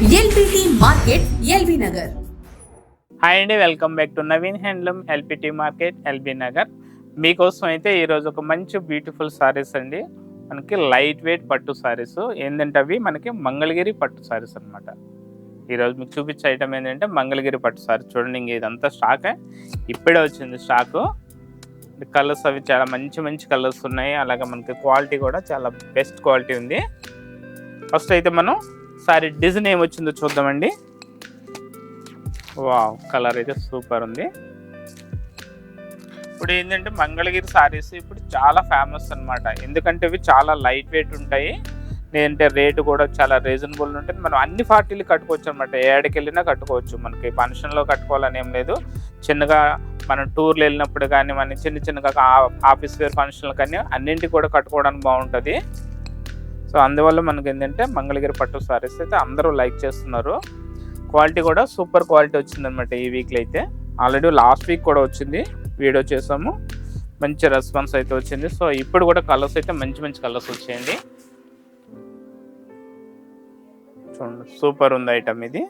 LBT market LB Nagar. Hi అండి, welcome back to Naveen handloom LPT market LB Nagar. మీకోసం అయితే ఈరోజు ఒక మంచి బ్యూటిఫుల్ సారీస్ అండి. మనకి లైట్ వెయిట్ పట్టు సారీస్ ఏంటంటే అవి మనకి మంగళగిరి పట్టు సారీస్ అనమాట. ఈరోజు మీకు చూపించే ఐటమ్ ఏంటంటే మంగళగిరి పట్టు సారీ. చూడండి, ఇంక ఇదంతా స్టాకే, ఇప్పుడే వచ్చింది స్టాకు. కలర్స్ అవి చాలా మంచి మంచి కలర్స్ ఉన్నాయి. అలాగే మనకి క్వాలిటీ కూడా చాలా బెస్ట్ క్వాలిటీ ఉంది. ఫస్ట్ అయితే మనం సారీ డిజైన్ ఏమొచ్చిందో చూద్దామండి. వావ్, కలర్ అయితే సూపర్ ఉంది. ఇప్పుడు ఏంటంటే మంగళగిరి సారీస్ ఇప్పుడు చాలా ఫేమస్ అనమాట. ఎందుకంటే ఇవి చాలా లైట్ వెయిట్ ఉంటాయి, లేదంటే రేటు కూడా చాలా రీజనబుల్ ఉంటుంది. మనం అన్ని పార్టీలు కట్టుకోవచ్చు అనమాట. ఏడికి వెళ్ళినా కట్టుకోవచ్చు. మనకి ఫంక్షన్లో కట్టుకోవాలని ఏం లేదు. చిన్నగా మనం టూర్లు వెళ్ళినప్పుడు కానీ, మన చిన్నగా ఆఫీస్ వేర్ ఫంక్షన్లు కానీ అన్నింటికి కూడా కట్టుకోవడానికి బాగుంటుంది. సో అందువల్ల మనకి ఏంటంటే మంగళగిరి పట్టు సారీస్ అయితే అందరూ లైక్ చేస్తున్నారు. క్వాలిటీ కూడా సూపర్ క్వాలిటీ వచ్చిందనమాట ఈ వీక్లో అయితే. ఆల్రెడీ లాస్ట్ వీక్ కూడా వచ్చింది, వీడియో చేసాము, మంచి రెస్పాన్స్ అయితే వచ్చింది. సో ఇప్పుడు కూడా కలర్స్ అయితే మంచి మంచి కలర్స్ వచ్చాయండి. చూడండి, సూపర్ ఉంది ఐటమ్ ఇది.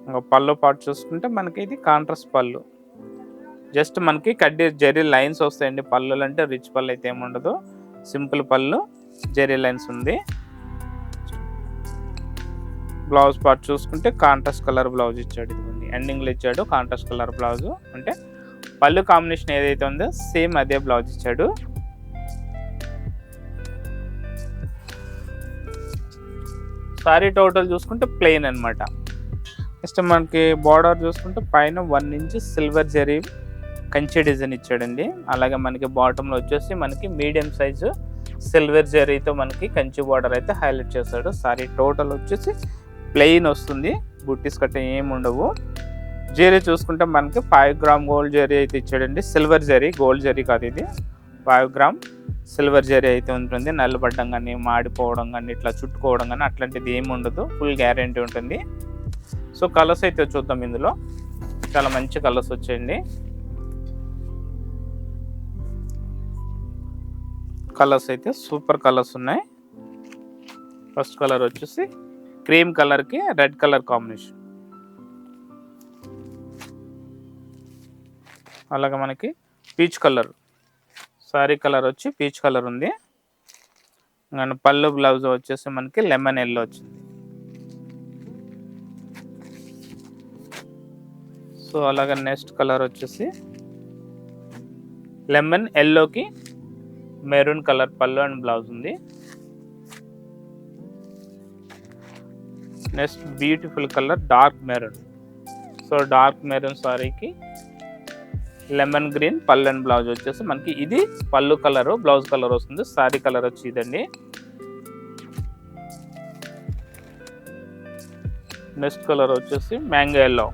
ఇంకా పళ్ళు పాటు చూసుకుంటే మనకి ఇది కాంట్రాస్ట్ పళ్ళు. జస్ట్ మనకి కడ్డీ జరీ లైన్స్ వస్తాయండి. పళ్ళులు అంటే రిచ్ పళ్ళు అయితే ఏముండదు, సింపుల్ పళ్ళు, జరీ లైన్స్ ఉంది. బ్లౌజ్ పార్ట్ చూసుకుంటే కాంట్రాస్ట్ కలర్ బ్లౌజ్ ఇచ్చాడు. ఇది ఎండింగ్లో ఇచ్చాడు కాంట్రాస్ట్ కలర్ బ్లౌజ్. అంటే పళ్ళు కాంబినేషన్ ఏదైతే ఉందో సేమ్ అదే బ్లౌజ్ ఇచ్చాడు. సారీ టోటల్ చూసుకుంటే ప్లెయిన్ అనమాట. నెక్స్ట్ మనకి బార్డర్ చూసుకుంటే పైన 1 inch silver zari Kanchi design ఇచ్చాడండి. అలాగే మనకి బాటంలో వచ్చేసి మనకి మీడియం సైజు సిల్వర్ జరీతో మనకి కంచి బార్డర్ అయితే హైలైట్ చేశాడు. సారీ టోటల్ వచ్చేసి ప్లెయిన్ వస్తుంది, బుట్టీస్ కట్ట ఏమి ఉండవు. జరీ చూసుకుంటే మనకి 5 గ్రామ్ గోల్డ్ జరీ అయితే ఇచ్చాడండి. సిల్వర్ జరీ, గోల్డ్ జరీ కాదు ఇది. 5 గ్రామ్ సిల్వర్ జరీ అయితే ఉంటుంది. నల్లబడ్డం కానీ, మాడిపోవడం కానీ, ఇట్లా చుట్టుకోవడం కానీ అట్లాంటిది ఏమి ఉండదు. ఫుల్ గ్యారెంటీ ఉంటుంది. సో కలర్స్ అయితే చూద్దాం. ఇందులో చాలా మంచి కలర్స్ వచ్చాయండి. కలర్స్ అయితే సూపర్ కలర్స్ ఉన్నాయి. ఫస్ట్ కలర్ వచ్చేసి క్రీమ్ కలర్కి రెడ్ కలర్ కాంబినేషన్. అలాగే మనకి పీచ్ కలర్, సారీ కలర్ వచ్చి పీచ్ కలర్ ఉంది. అండ్ పళ్ళు బ్లౌజ్ వచ్చేసి మనకి లెమన్ ఎల్లో వచ్చింది. సో అలాగే నెక్స్ట్ కలర్ వచ్చేసి లెమన్ ఎల్లోకి మెరూన్ కలర్ పళ్ళు అండ్ బ్లౌజ్ ఉంది. Next beautiful colour dark maroon. So dark maroon సారీకి లెమన్ గ్రీన్ పళ్ళు అండ్ బ్లౌజ్ వచ్చేసి మనకి ఇది పళ్ళు కలరు, బ్లౌజ్ కలర్ వస్తుంది. సారీ కలర్ వచ్చి ఇదండి. నెక్స్ట్ కలర్ వచ్చేసి మ్యాంగో ఎల్లో.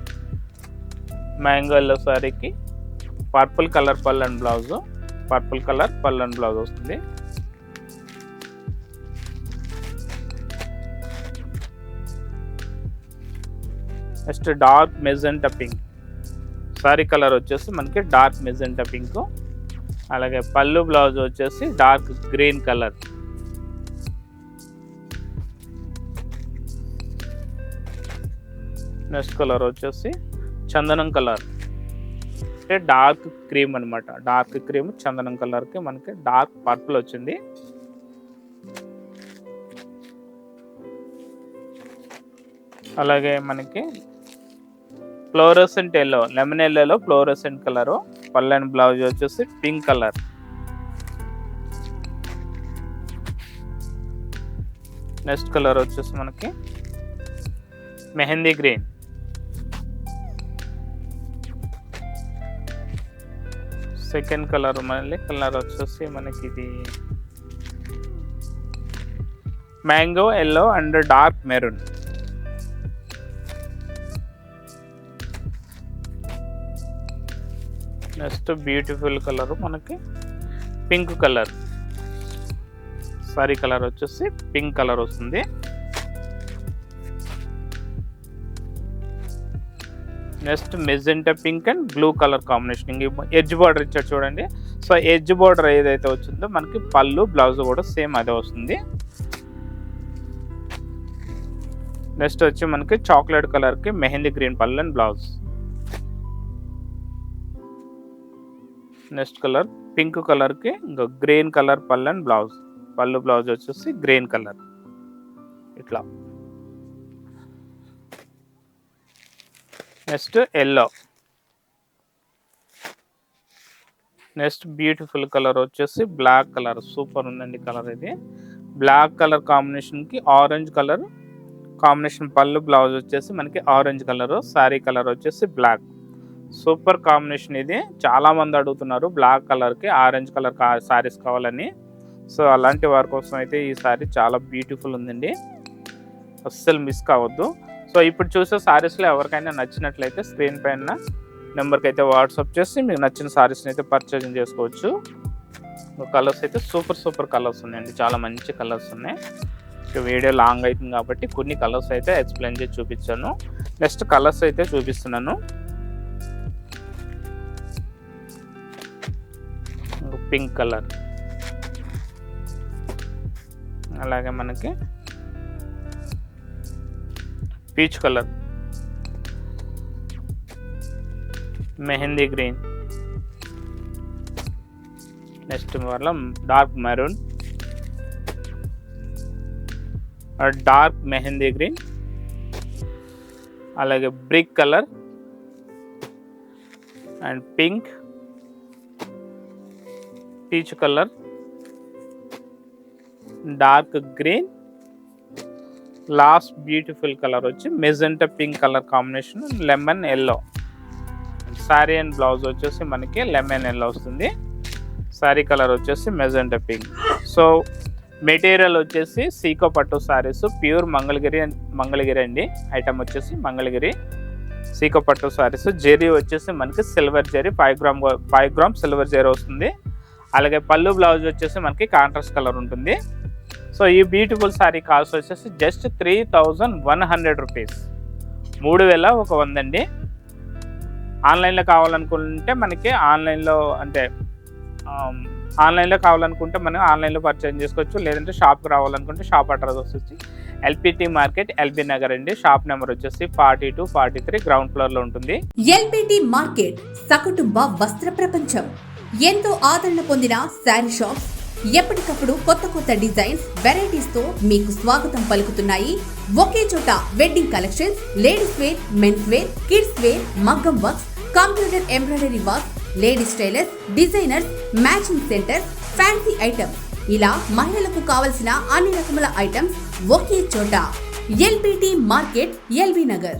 మ్యాంగో ఎల్లో సారీకి పర్పుల్ కలర్ పళ్ళు అండ్ బ్లౌజ్, పర్పుల్ కలర్ పళ్ళు అండ్ బ్లౌజ్ వస్తుంది. Next dark magenta pink. Sari colour వచ్చేసి మనకి డార్క్ మెజెంటా పింక్. అలాగే పళ్ళు బ్లౌజ్ వచ్చేసి dark green colour. Next colour వచ్చేసి చందనం కలర్, అంటే డార్క్ క్రీమ్ అనమాట. డార్క్ క్రీమ్ చందనం కలర్కి మనకి డార్క్ పర్పుల్ వచ్చింది. అలాగే మనకి ఫ్లోరోసెంట్ ఎల్లో, లెమన్ ఎల్లోలో ఫ్లోరోసెంట్ కలరు. పళ్ళు అండ్ బ్లౌజ్ వచ్చేసి పింక్ కలర్. నెక్స్ట్ కలర్ వచ్చేసి మనకి మెహందీ గ్రీన్. సెకండ్ కలర్ మళ్ళీ కలర్ వచ్చేసి మనకి ఇది mango yellow and dark maroon. Next beautiful colour మనకి పింక్ కలర్. సారీ కలర్ వచ్చేసి పింక్ కలర్ వస్తుంది. Next magenta pink and blue colour combination. Edge border ఇచ్చాడు చూడండి. సో ఎడ్జ్ బార్డర్ ఏదైతే వచ్చిందో మనకి పళ్ళు బ్లౌజ్ కూడా సేమ్ అదే వస్తుంది. నెక్స్ట్ వచ్చి మనకి చాక్లెట్ కలర్కి మెహందీ గ్రీన్ పళ్ళు and blouse. Next colour pink కలర్కి ఇంకా గ్రీన్ కలర్ పళ్ళు అండ్ బ్లౌజ్. పళ్ళు బ్లౌజ్ వచ్చేసి గ్రీన్ కలర్ ఇట్లా. Next yellow. Next beautiful colour వచ్చేసి బ్లాక్ కలర్. సూపర్ ఉందండి కలర్ ఇది. బ్లాక్ కలర్ కాంబినేషన్కి ఆరెంజ్ కలర్ కాంబినేషన్. పళ్ళు బ్లౌజ్ వచ్చేసి మనకి ఆరెంజ్ కలర్. శారీ కలర్ వచ్చేసి బ్లాక్. సూపర్ కాంబినేషన్ ఇది. చాలామంది అడుగుతున్నారు బ్లాక్ కలర్కి ఆరెంజ్ కలర్ శారీస్ కావాలని. సో అలాంటి వారి కోసం అయితే ఈ శారీ చాలా బ్యూటిఫుల్ ఉందండి, అస్సలు మిస్ కావద్దు. సో ఇప్పుడు చూసే శారీస్లో ఎవరికైనా నచ్చినట్లయితే స్క్రీన్ పైన నెంబర్కి అయితే వాట్సాప్ చేసి మీకు నచ్చిన శారీస్ని అయితే పర్చేజింగ్ చేసుకోవచ్చు. కలర్స్ అయితే సూపర్ కలర్స్ ఉన్నాయండి, చాలా మంచి కలర్స్ ఉన్నాయి. వీడియో లాంగ్ అవుతుంది కాబట్టి కొన్ని కలర్స్ అయితే ఎక్స్ప్లెయిన్ చేసి చూపించాను. నెక్స్ట్ కలర్స్ అయితే చూపిస్తున్నాను. పింక్ కలర్, అలాగే మనకి peach colour, mehndi green, next వల్ల dark maroon, dark mehndi green, అలాగే brick colour and pink, peach colour, dark green, last beautiful colour వచ్చి magenta pink colour combination, lemon yellow. Sari and blouse వచ్చేసి మనకి lemon yellow వస్తుంది. Sari colour వచ్చేసి magenta pink. So material వచ్చేసి సీకో పట్టు శారీస్, ప్యూర్ మంగళగిరి అండి. ఐటమ్ వచ్చేసి మంగళగిరి సీకో పట్టు శారీస్. జెరీ వచ్చేసి మనకి silver zari 5 gram silver zari వస్తుంది. అలాగే పళ్ళు బ్లౌజ్ వచ్చేసి మనకి కాంట్రాస్ట్ కలర్ ఉంటుంది. సో ఈ బ్యూటిఫుల్ శారీ కాస్ట్ వచ్చేసి జస్ట్ 3100 రూపీస్, 3100 అండి. ఆన్లైన్లో కావాలనుకుంటే మనకి ఆన్లైన్లో కావాలనుకుంటే మనం ఆన్లైన్లో పర్చేజ్ చేసుకోవచ్చు. లేదంటే షాప్కి రావాలనుకుంటే షాప్ అడ్రస్ వచ్చేసి ఎల్పిటి మార్కెట్, ఎల్బీ నగర్ అండి. షాప్ నెంబర్ వచ్చేసి 42, 43 గ్రౌండ్ ఫ్లోర్లో ఉంటుంది. ఎల్పిటి మార్కెట్ సకుటుంబ వస్త్ర ప్రపంచం. ఎంతో ఆదరణ పొందిన శారీ షాప్స్ ఎప్పటికప్పుడు కొత్త డిజైన్స్, వెరైటీస్ తో మీకు స్వాగతం పలుకుతున్నాయి. ఒకే చోట wedding collections, ladies wear, men's wear, kids wear, మగ్గం works, computer embroidery work, ladies tailors, designers, matching centre, fancy items, ఇలా మహిళలకు కావలసిన అన్ని రకముల ఐటమ్స్ ఒకే చోట. LPT market, LB Nagar.